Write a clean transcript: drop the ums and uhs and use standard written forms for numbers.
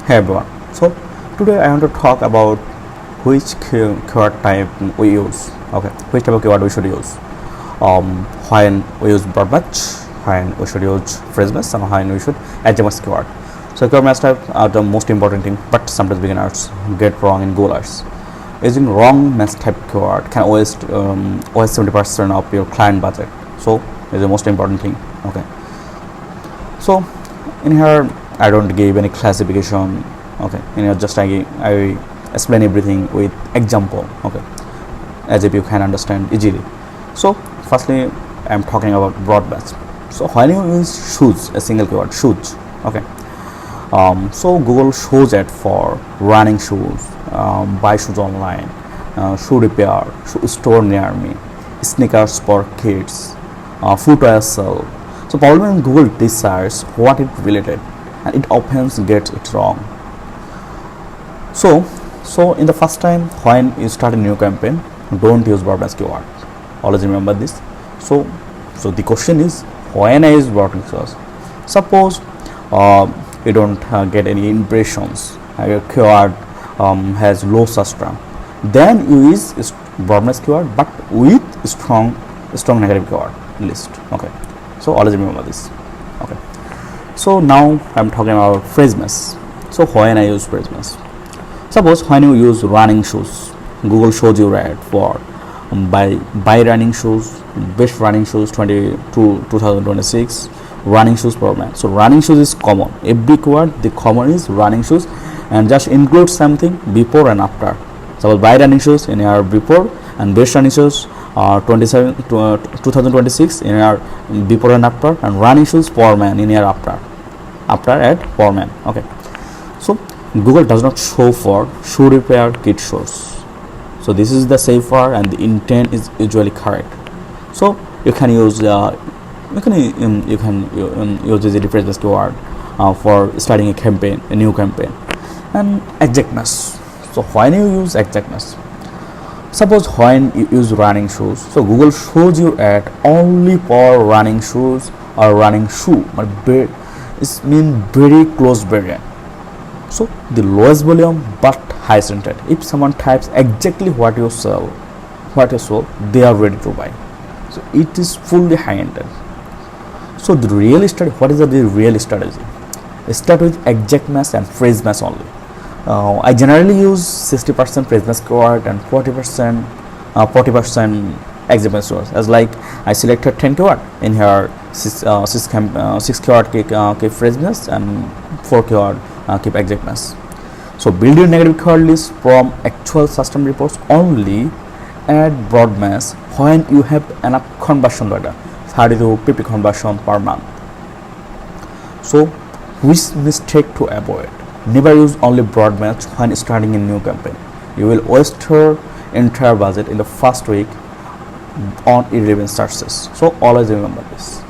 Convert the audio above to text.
Hey everyone. So today I want to talk about which keyword type we use. Okay, which type of keyword we should use. When we use broad match, when we should use phrase match, and when we should adjust keyword. So keyword match type are the most important thing, but sometimes beginners get wrong in Googleers. Using wrong match type keyword can waste 70% of your client budget. So it's the most important thing. Okay. So in here I don't give any classification. Okay, in here just I explain everything with example. Okay, as if you can understand easily. So firstly I'm talking about broad match. So when you use shoes, a single keyword shoes. Okay, so Google shows it for running shoes, buy shoes online, shoe repair, shoe store near me, sneakers for kids, footwear sale. So probably when Google decides what it related, and it often gets it wrong. So in the first time when you start a new campaign, don't use broad match keyword. Always remember this. So the question is, when I use broad match keyword, suppose you don't get any impressions, your keyword has low search term, then you use broad match keyword but with strong negative keyword list. Okay, so always remember this. Okay, so now I'm talking about phrase match. So when I use phrase match, suppose when you use running shoes, Google shows you right for buy running shoes, best running shoes 2026, running shoes per man. So running shoes is common. Every keyword the common is running shoes, and just include something before and after. Suppose buy running shoes in your before, and best running shoes 2026 in your before and after, and running shoes per man in your after at per man. Okay, so Google does not show for shoe repair kit shoes. So this is the safer and the intent is usually correct. So you can use use the phrase match keyword for starting a campaign, a new campaign. And exactness. So when you use exactness, suppose when you use running shoes, so Google shows you at only for running shoes or running shoe, but it means very close variant. So the lowest volume but highest intent. If someone types exactly what you sell, they are ready to buy. So it is fully high intent. So the real strategy, what is the real strategy? Start with exact match and phrase match only. I generally use 60% phrase match keyword and 40% exact match keyword. As like I selected 10 keyword in here, 6 keyword keep phrase match and 4 keyword keep exact match. So build your negative keyword list from actual system reports only. Add broad match when you have enough conversion data, 30 to 50 conversion per month. So which mistake to avoid? Never use only broad match when starting a new campaign. You will waste your entire budget in the first week on irrelevant searches. So always remember this.